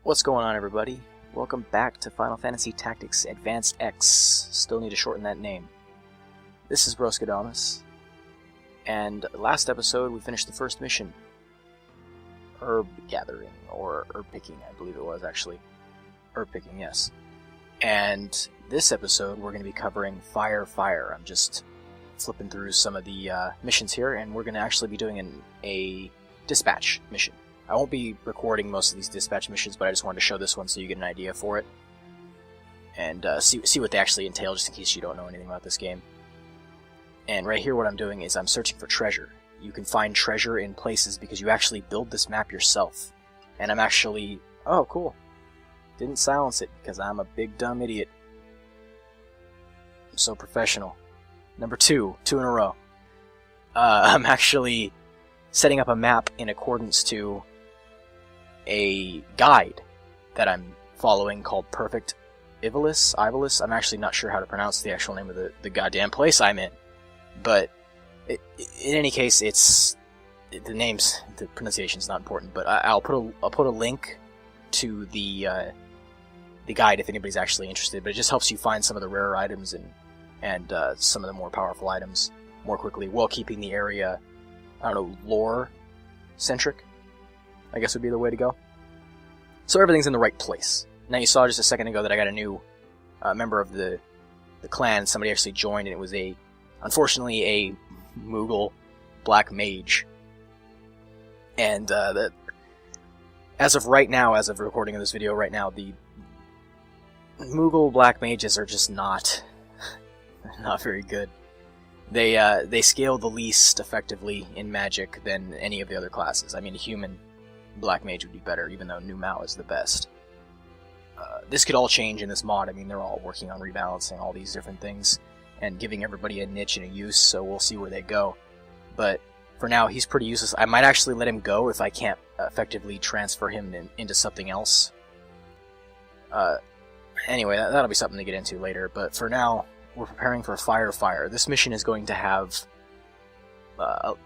What's going on, everybody? Welcome back to Final Fantasy Tactics Advanced X. Still need to shorten that name. This is Broskadamus, and last episode we finished the first mission. Herb gathering, or herb picking, I believe it was actually. Herb picking, yes. And this episode we're going to be covering Fire. I'm just flipping through some of the missions here, and we're going to actually be doing a dispatch mission. I won't be recording most of these dispatch missions, but I just wanted to show this one so you get an idea for it. And see what they actually entail, just in case you don't know anything about this game. And right here what I'm doing is I'm searching for treasure. You can find treasure in places because you actually build this map yourself. And I'm actually... Oh, cool. Didn't silence it because I'm a big dumb idiot. I'm so professional. Number two in a row. I'm actually setting up a map in accordance to a guide that I'm following called Perfect Ivalis. I'm actually not sure how to pronounce the actual name of the goddamn place I'm in. But in any case, the pronunciation's not important, but I'll put a link to the guide if anybody's actually interested, but it just helps you find some of the rarer items and some of the more powerful items more quickly, while keeping the area, I don't know, lore-centric, I guess would be the way to go. So everything's in the right place. Now you saw just a second ago that I got a new member of the clan. Somebody actually joined, and it was unfortunately a Moogle black mage. And as of recording of this video right now, the Moogle black mages are just not very good. They scale the least effectively in magic than any of the other classes. I mean, a human black mage would be better, even though New Mao is the best. This could all change in this mod. I mean, they're all working on rebalancing all these different things and giving everybody a niche and a use, so we'll see where they go. But for now, he's pretty useless. I might actually let him go if I can't effectively transfer him into something else. Anyway, that'll be something to get into later, but for now, we're preparing for Fire. This mission is going to have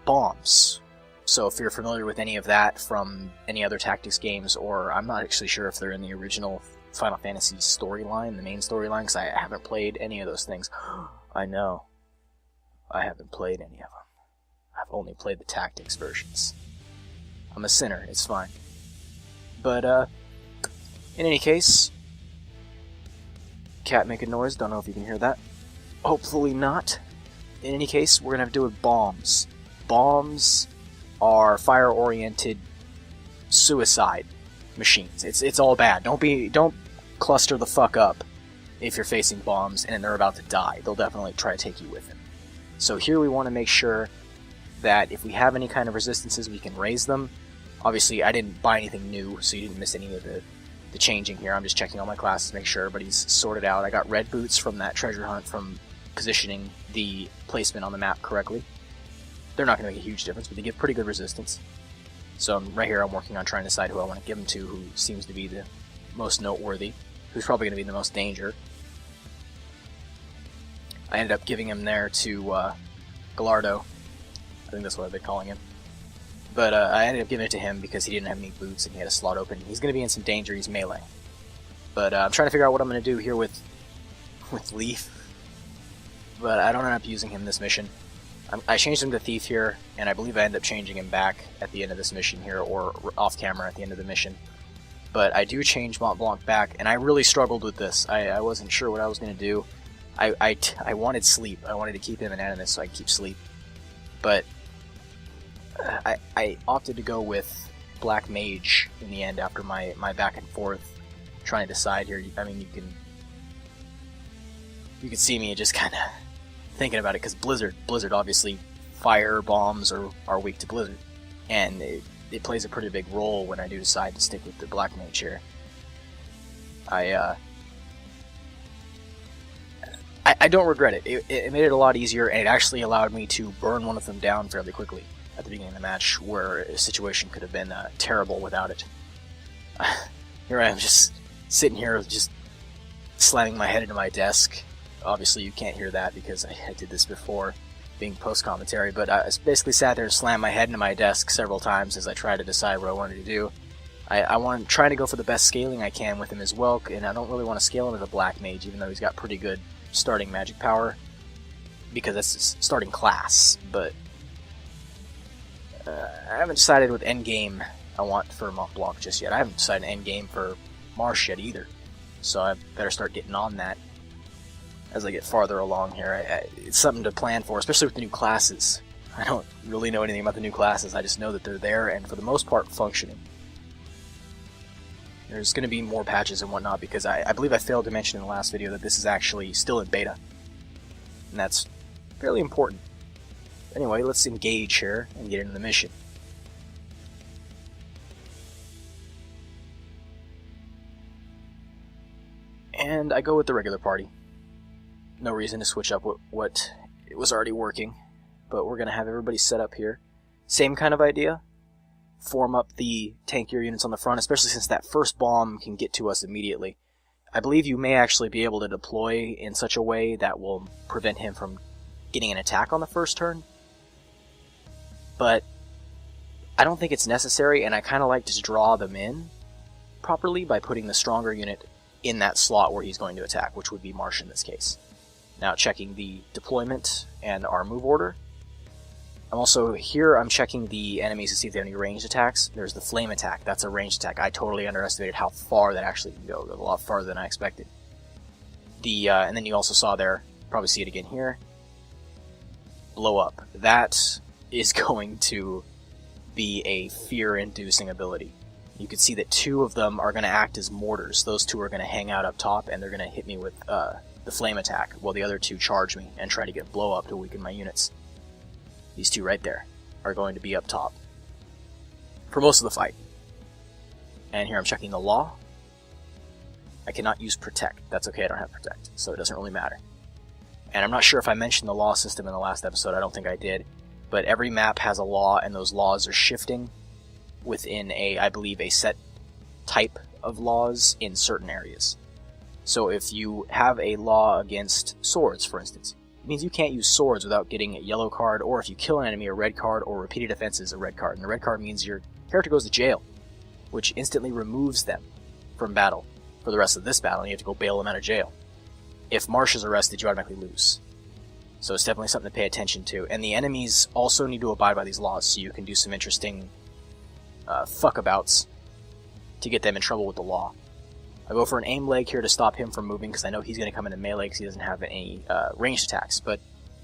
bombs. So if you're familiar with any of that from any other tactics games, or I'm not actually sure if they're in the original Final Fantasy storyline, the main storyline, because I haven't played any of those things. I know. I haven't played any of them. I've only played the tactics versions. I'm a sinner, it's fine. But, in any case, cat making noise, don't know if you can hear that. Hopefully not. In any case, we're gonna have to do with bombs. Bombs are fire-oriented suicide machines. It's all bad. Don't cluster the fuck up if you're facing bombs and they're about to die. They'll definitely try to take you with them. So here we want to make sure that if we have any kind of resistances, we can raise them. Obviously, I didn't buy anything new, so you didn't miss any of the changing here. I'm just checking all my classes, make sure everybody's sorted out. I got red boots from that treasure hunt from positioning the placement on the map correctly. They're not going to make a huge difference, but they give pretty good resistance. So right here I'm working on trying to decide who I want to give them to, who seems to be the most noteworthy, who's probably going to be the most danger. I ended up giving him there to Gallardo. I think that's what I've been calling him. But I ended up giving it to him because he didn't have any boots and he had a slot open. He's going to be in some danger, he's melee. But I'm trying to figure out what I'm going to do here with Leaf. But I don't end up using him this mission. I changed him to Thief here, and I believe I end up changing him back at the end of this mission here, or off camera at the end of the mission. But I do change Mont Blanc back, and I really struggled with this. I wasn't sure what I was going to do. I wanted sleep. I wanted to keep him in Animus so I could keep sleep. But I opted to go with Black Mage in the end after my back and forth trying to decide here. I mean, you can see me just kind of thinking about it, because Blizzard obviously, fire bombs are weak to Blizzard, and it plays a pretty big role when I do decide to stick with the Black Mage here. I don't regret it. It made it a lot easier, and it actually allowed me to burn one of them down fairly quickly at the beginning of the match, where a situation could have been terrible without it. Here I am just sitting here just slamming my head into my desk. Obviously you can't hear that because I did this before, being post-commentary, but I basically sat there and slammed my head into my desk several times as I tried to decide what I wanted to do. I'm trying to go for the best scaling I can with him as well, and I don't really want to scale him as a black mage, even though he's got pretty good starting magic power, because that's his starting class. But I haven't decided what endgame I want for Mont Blanc just yet. I haven't decided endgame for Marsh yet either, so I better start getting on that as I get farther along here. It's something to plan for, especially with the new classes. I don't really know anything about the new classes, I just know that they're there and for the most part functioning. There's going to be more patches and whatnot, because I believe I failed to mention in the last video that this is actually still in beta, and that's fairly important. Anyway, let's engage here and get into the mission. And I go with the regular party. No reason to switch up what it was already working, but we're going to have everybody set up here. Same kind of idea. Form up the tankier units on the front, especially since that first bomb can get to us immediately. I believe you may actually be able to deploy in such a way that will prevent him from getting an attack on the first turn. But I don't think it's necessary, and I kind of like to draw them in properly by putting the stronger unit in that slot where he's going to attack, which would be Marsh in this case. Now checking the deployment and our move order. I'm checking the enemies to see if they have any ranged attacks. There's the flame attack. That's a ranged attack. I totally underestimated how far that actually can go. It goes a lot farther than I expected. And then you also saw there, probably see it again here, blow up. That is going to be a fear-inducing ability. You can see that two of them are going to act as mortars. Those two are going to hang out up top, and they're going to hit me with the flame attack, while the other two charge me and try to get blow up to weaken my units. These two right there are going to be up top for most of the fight. And here I'm checking the law. I cannot use protect. That's okay, I don't have protect, so it doesn't really matter. And I'm not sure if I mentioned the law system in the last episode. I don't think I did. But every map has a law, and those laws are shifting within I believe, a set type of laws in certain areas. So if you have a law against swords, for instance, it means you can't use swords without getting a yellow card, or if you kill an enemy, a red card, or repeated offenses, a red card. And the red card means your character goes to jail, which instantly removes them from battle for the rest of this battle, and you have to go bail them out of jail. If Marsh is arrested, you automatically lose. So it's definitely something to pay attention to. And the enemies also need to abide by these laws, so you can do some interesting fuckabouts to get them in trouble with the law. I go for an aim leg here to stop him from moving, because I know he's going to come into melee because he doesn't have any ranged attacks, but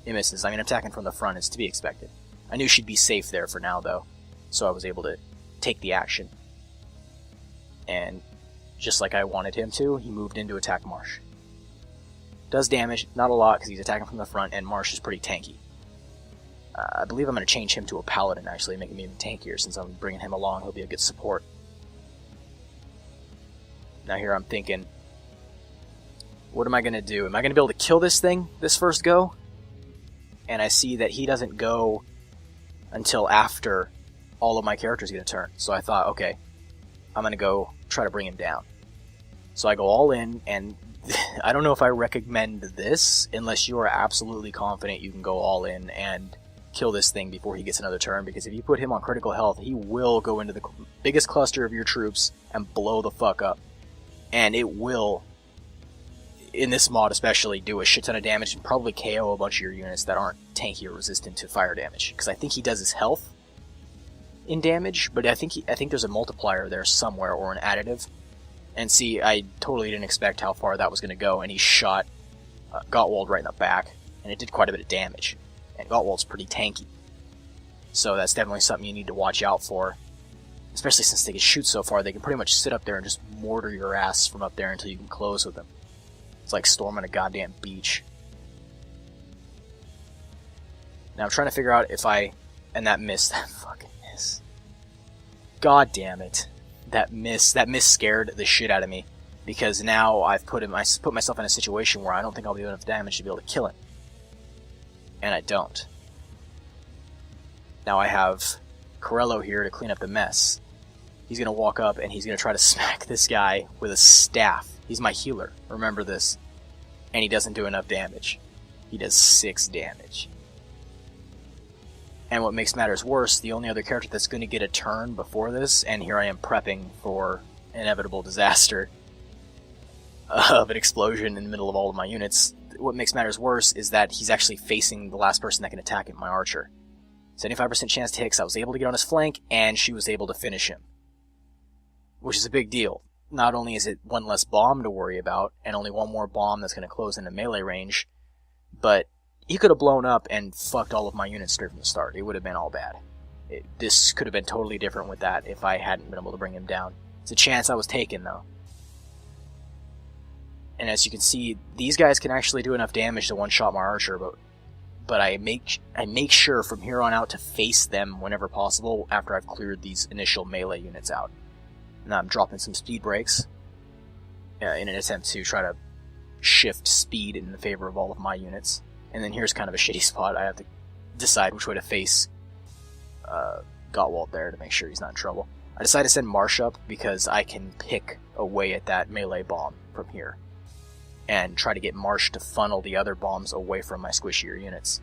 it misses. I mean, attacking from the front is to be expected. I knew she'd be safe there for now, though, so I was able to take the action. And just like I wanted him to, he moved in to attack Marsh. Does damage, not a lot, because he's attacking from the front, and Marsh is pretty tanky. I believe I'm going to change him to a paladin, actually, make him even tankier, since I'm bringing him along. He'll be a good support. Now here I'm thinking, what am I going to do? Am I going to be able to kill this thing this first go? And I see that he doesn't go until after all of my characters get a turn. So I thought, okay, I'm going to go try to bring him down. So I go all in, and I don't know if I recommend this unless you are absolutely confident you can go all in and kill this thing before he gets another turn, because if you put him on critical health, he will go into the biggest cluster of your troops and blow the fuck up. And it will, in this mod especially, do a shit ton of damage and probably KO a bunch of your units that aren't tanky or resistant to fire damage. Because I think he does his health in damage, but I think there's a multiplier there somewhere, or an additive. And see, I totally didn't expect how far that was going to go, and he shot Gottwald right in the back, and it did quite a bit of damage. And Gottwald's pretty tanky. So that's definitely something you need to watch out for. Especially since they can shoot so far, they can pretty much sit up there and just mortar your ass from up there until you can close with them. It's like storming a goddamn beach. Now I'm trying to figure out if I... And that miss. That fucking miss. God damn it. That miss scared the shit out of me. Because now I put myself in a situation where I don't think I'll do enough damage to be able to kill him. And I don't. Now I have Corello here to clean up the mess. He's going to walk up and he's going to try to smack this guy with a staff. He's my healer, remember this. And he doesn't do enough damage. He does 6 damage. And what makes matters worse, the only other character that's going to get a turn before this, and here I am prepping for inevitable disaster of an explosion in the middle of all of my units. What makes matters worse is that he's actually facing the last person that can attack it, my archer. 75% chance to hit, 'cause I was able to get on his flank, and she was able to finish him. Which is a big deal. Not only is it one less bomb to worry about, and only one more bomb that's going to close into melee range, but he could have blown up and fucked all of my units straight from the start. It would have been all bad. This could have been totally different with that if I hadn't been able to bring him down. It's a chance I was taking, though. And as you can see, these guys can actually do enough damage to one-shot my archer, but I make sure from here on out to face them whenever possible after I've cleared these initial melee units out. Now I'm dropping some speed breaks in an attempt to try to shift speed in the favor of all of my units. And then here's kind of a shitty spot. I have to decide which way to face Gottwald there to make sure he's not in trouble. I decided to send Marsh up because I can pick away at that melee bomb from here and try to get Marsh to funnel the other bombs away from my squishier units.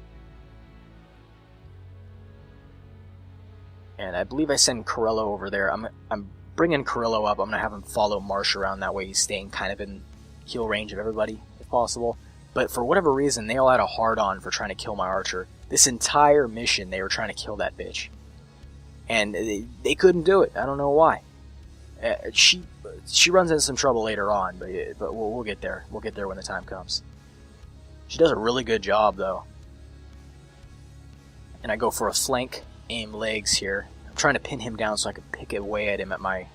And I believe I send Corello over there. I'm bringing Corello up. I'm going to have him follow Marsh around. That way he's staying kind of in heal range of everybody, if possible. But for whatever reason, they all had a hard-on for trying to kill my archer. This entire mission, they were trying to kill that bitch. And they couldn't do it. I don't know why. She runs into some trouble later on, but we'll get there. We'll get there when the time comes. She does a really good job, though. And I go for a flank, aim legs here. I'm trying to pin him down so I can pick away at him at my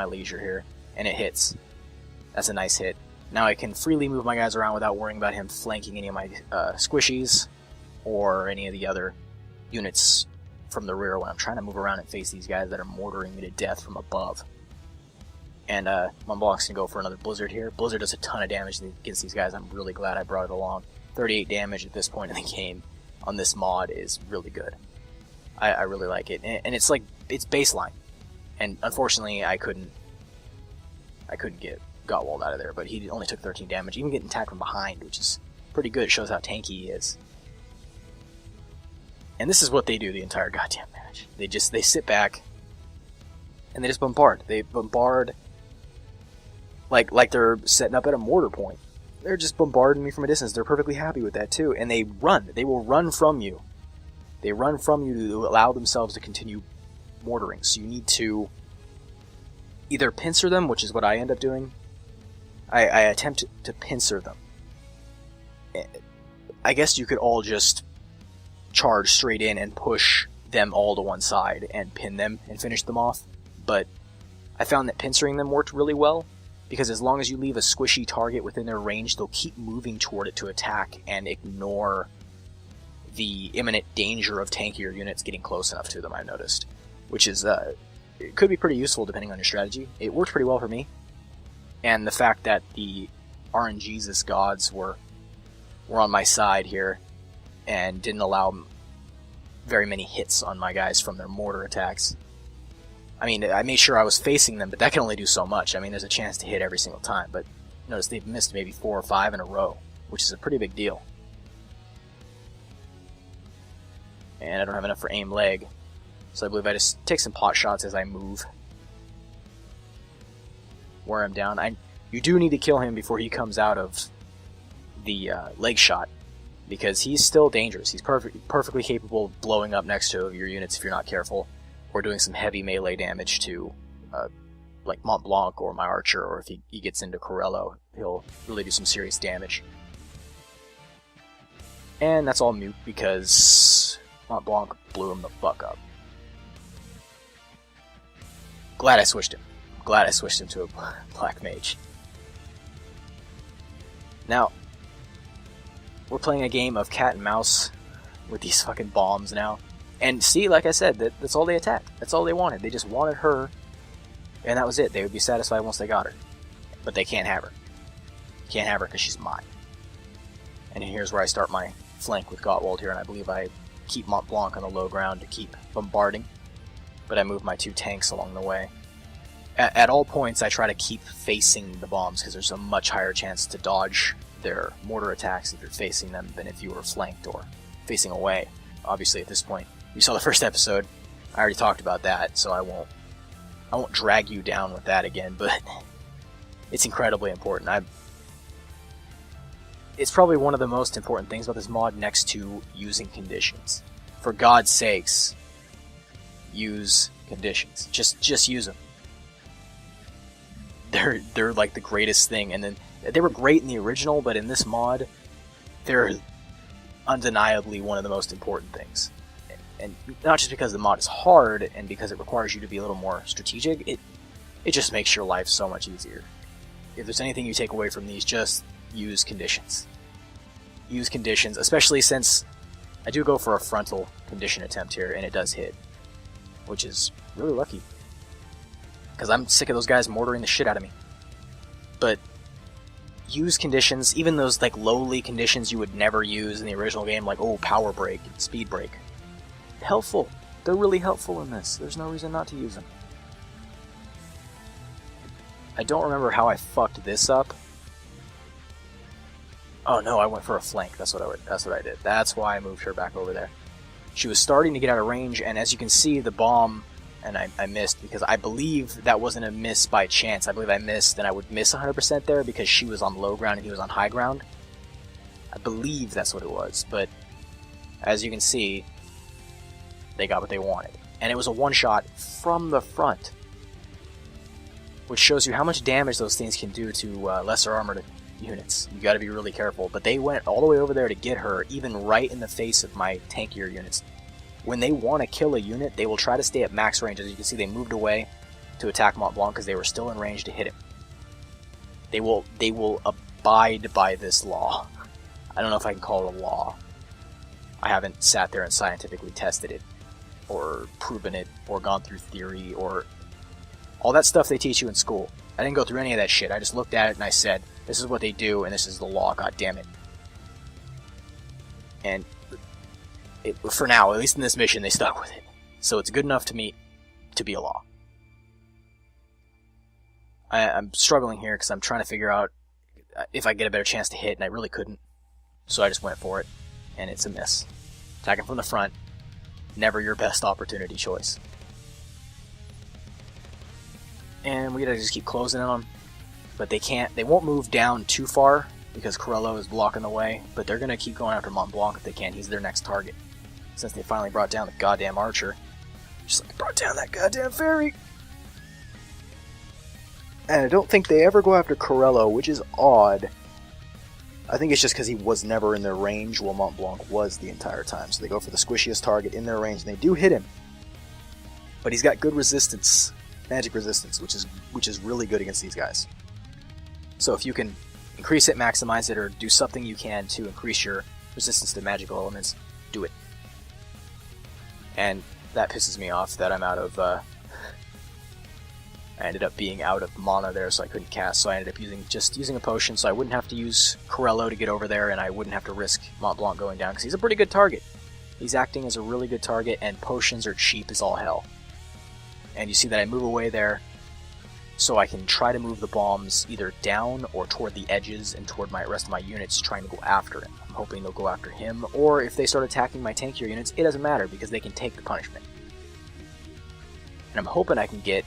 leisure here. And it hits. That's a nice hit. Now I can freely move my guys around without worrying about him flanking any of my squishies or any of the other units from the rear when I'm trying to move around and face these guys that are mortaring me to death from above. And Mont Blanc's going to go for another Blizzard here. Blizzard does a ton of damage against these guys. I'm really glad I brought it along. 38 damage at this point in the game on this mod is really good. I really like it. And it's like, it's baseline. And unfortunately, I couldn't get Gottwald out of there, but he only took 13 damage, even getting attacked from behind, which is pretty good. It shows how tanky he is. And this is what they do the entire goddamn match. They sit back, and they just bombard. They bombard like they're setting up at a mortar point. They're just bombarding me from a distance. They're perfectly happy with that, too. And they run. They will run from you. They run from you to allow themselves to continue mortaring. So you need to either pincer them, which is what I end up doing. I attempt to pincer them. I guess you could all just charge straight in and push them all to one side and pin them and finish them off. But I found that pincering them worked really well, because as long as you leave a squishy target within their range, they'll keep moving toward it to attack and ignore the imminent danger of tankier units getting close enough to them, I've noticed. Which is, it could be pretty useful depending on your strategy. It worked pretty well for me. And the fact that the RNGesus gods were on my side here and didn't allow very many hits on my guys from their mortar attacks. I mean, I made sure I was facing them, but that can only do so much. I mean, there's a chance to hit every single time, but notice they've missed maybe 4 or 5 in a row, which is a pretty big deal. And I don't have enough for aim leg, so I believe I just take some pot shots as I move. Wear him down. You do need to kill him before he comes out of the leg shot, because he's still dangerous. He's perfectly capable of blowing up next to your units if you're not careful, or doing some heavy melee damage to like Mont Blanc or my archer, or if he gets into Corello, he'll really do some serious damage. And that's all mute because Mont Blanc blew him the fuck up. Glad I switched him. Glad I switched him to a black mage. Now, we're playing a game of cat and mouse with these fucking bombs now. And see, like I said, that's all they attacked. That's all they wanted. They just wanted her, and that was it. They would be satisfied once they got her. But they can't have her. Can't have her because she's mine. And here's where I start my flank with Gottwald here, and I believe I keep Mont Blanc on the low ground to keep bombarding. But I move my 2 tanks along the way. At all points, I try to keep facing the bombs, because there's a much higher chance to dodge their mortar attacks if you're facing them than if you were flanked or facing away. Obviously, at this point, You saw the first episode. I already talked about that, so I won't drag you down with that again, but it's incredibly important. It's probably one of the most important things about this mod next to using conditions. For God's sakes, use conditions. Just use them. They're like the greatest thing, and then they were great in the original, but in this mod, they're undeniably one of the most important things. And not just because the mod is hard and because it requires you to be a little more strategic, it just makes your life so much easier. If there's anything you take away from these, just use conditions. Use conditions, especially since I do go for a frontal condition attempt here, and it does hit, which is really lucky. Because I'm sick of those guys mortaring the shit out of me. But use conditions, even those like lowly conditions you would never use in the original game, like, oh, power break, speed break. Helpful. They're really helpful in this. There's no reason not to use them. I don't remember how I fucked this up. Oh no, I went for a flank. That's what I did. That's why I moved her back over there. She was starting to get out of range, and as you can see, the bomb, and I missed, because I believe that wasn't a miss by chance. I believe I missed, and I would miss 100% there because she was on low ground and he was on high ground. I believe that's what it was, but as you can see, they got what they wanted. And it was a one-shot from the front, which shows you how much damage those things can do to lesser armored units. You gotta be really careful. But they went all the way over there to get her, even right in the face of my tankier units. When they want to kill a unit, they will try to stay at max range. As you can see, they moved away to attack Mont Blanc because they were still in range to hit him. They will abide by this law. I don't know if I can call it a law. I haven't sat there and scientifically tested it, or proven it, or gone through theory, or all that stuff they teach you in school. I didn't go through any of that shit. I just looked at it and I said, this is what they do, and this is the law, god damn it. And for now, at least in this mission, they stuck with it. So it's good enough to me to be a law. I'm struggling here because I'm trying to figure out if I get a better chance to hit, and I really couldn't. So I just went for it, and it's a miss. Attacking from the front, never your best opportunity choice. And we gotta just keep closing in on them. But they won't move down too far because Corello is blocking the way, but they're gonna keep going after Mont Blanc if they can. He's their next target. Since they finally brought down the goddamn archer. Just like they brought down that goddamn ferry. And I don't think they ever go after Corello, which is odd. I think it's just because he was never in their range while Mont Blanc was the entire time. So they go for the squishiest target in their range, and they do hit him. But he's got good resistance, magic resistance, which is really good against these guys. So if you can increase it, maximize it, or do something you can to increase your resistance to magical elements, do it. And that pisses me off that I'm out of... I ended up being out of mana there, so I couldn't cast, so I ended up using a potion, so I wouldn't have to use Corello to get over there, and I wouldn't have to risk Mont Blanc going down, because he's a pretty good target. He's acting as a really good target, and potions are cheap as all hell. And you see that I move away there, so I can try to move the bombs either down or toward the edges and toward my rest of my units trying to go after him. I'm hoping they'll go after him, or if they start attacking my tankier units, it doesn't matter, because they can take the punishment. And I'm hoping I can get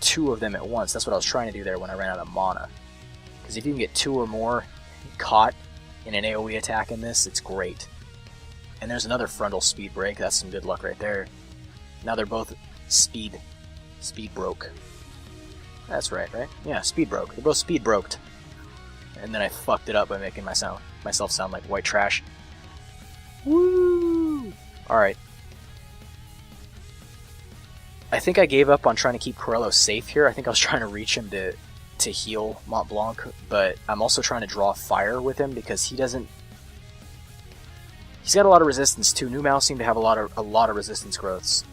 2 of them at once. That's what I was trying to do there when I ran out of mana. Because if you can get 2 or more caught in an AoE attack in this, it's great. And there's another frontal speed break. That's some good luck right there. Now they're both speed broke. That's right? Yeah, speed broke. They're both speed broked. And then I fucked it up by making myself sound like white trash. Woo! Alright. I think I gave up on trying to keep Corello safe here. I think I was trying to reach him to heal Mont Blanc, but I'm also trying to draw fire with him because he's got a lot of resistance too. New Mouse seem to have a lot of resistance growths,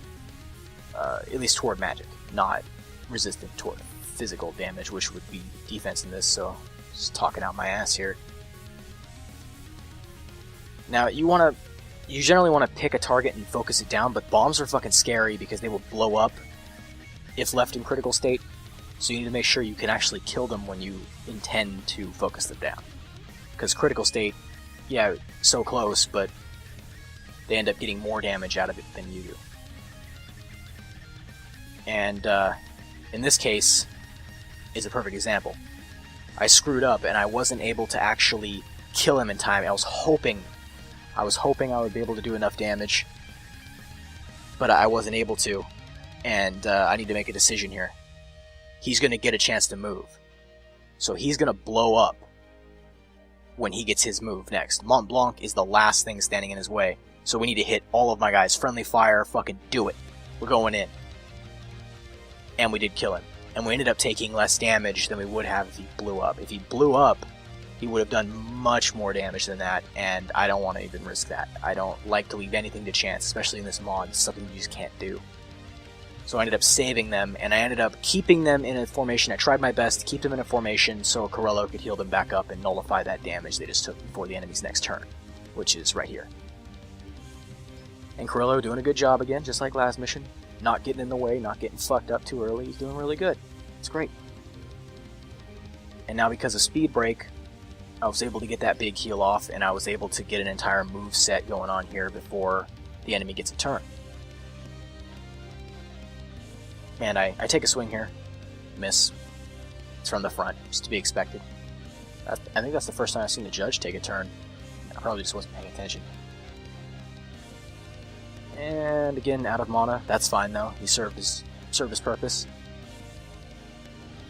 at least toward magic, not resistant toward physical damage, which would be defense in this. So just talking out my ass here. Now you generally want to pick a target and focus it down, but bombs are fucking scary because they will blow up if left in critical state, so you need to make sure you can actually kill them when you intend to focus them down. Because critical state, yeah, so close, but they end up getting more damage out of it than you do. And in this case is a perfect example. I screwed up and I wasn't able to actually kill him in time. I was hoping I would be able to do enough damage, but I wasn't able to, and I need to make a decision here. He's going to get a chance to move, so he's going to blow up when he gets his move next. Mont Blanc is the last thing standing in his way, so we need to hit all of my guys. Friendly fire, fucking do it. We're going in. And we did kill him. And we ended up taking less damage than we would have if he blew up. If he blew up, he would have done much more damage than that, and I don't want to even risk that. I don't like to leave anything to chance, especially in this mod. It's something you just can't do. So I ended up saving them, and I ended up keeping them in a formation. I tried my best to keep them in a formation so Corello could heal them back up and nullify that damage they just took before the enemy's next turn, which is right here. And Corello doing a good job again, just like last mission. Not getting in the way, not getting fucked up too early. He's doing really good. It's great. And now because of Speed Break, I was able to get that big heal off, and I was able to get an entire move set going on here before the enemy gets a turn. And I take a swing here. Miss. It's from the front. It's to be expected. I think that's the first time I've seen the judge take a turn. I probably just wasn't paying attention. And again, out of mana. That's fine though. He served his purpose.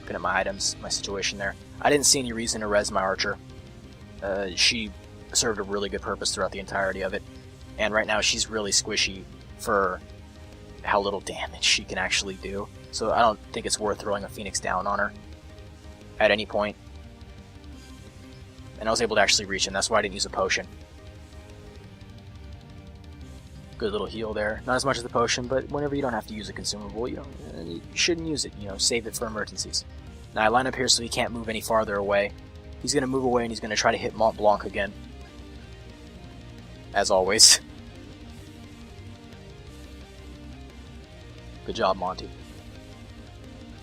Looking at my items, my situation there. I didn't see any reason to res my archer. She served a really good purpose throughout the entirety of it. And right now she's really squishy for how little damage she can actually do. So I don't think it's worth throwing a Phoenix down on her at any point. And I was able to actually reach him. That's why I didn't use a potion. Good little heal there. Not as much as the potion, but whenever you don't have to use a consumable, you shouldn't use it. Save it for emergencies. Now I line up here so he can't move any farther away. He's going to move away and he's going to try to hit Mont Blanc again. As always. Good job, Monty.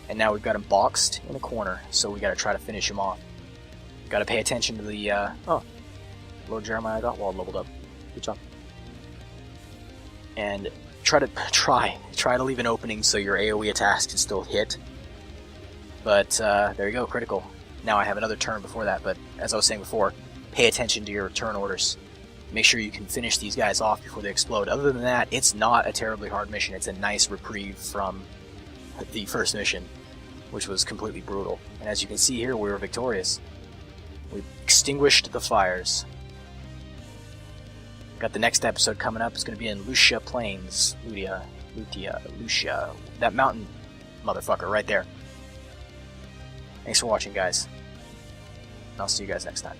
And now we've got him boxed in a corner, so we got to try to finish him off. Got to pay attention to the, Lord Jeremiah got wall leveled up. Good job. And try to leave an opening so your AoE attacks can still hit. But there you go, critical. Now I have another turn before that, but as I was saying before, pay attention to your turn orders. Make sure you can finish these guys off before they explode. Other than that, it's not a terribly hard mission. It's a nice reprieve from the first mission, which was completely brutal. And as you can see here, we were victorious. We extinguished the fires. Got the next episode coming up. It's going to be in Lucia Plains. Lucia. That mountain motherfucker right there. Thanks for watching, guys. I'll see you guys next time.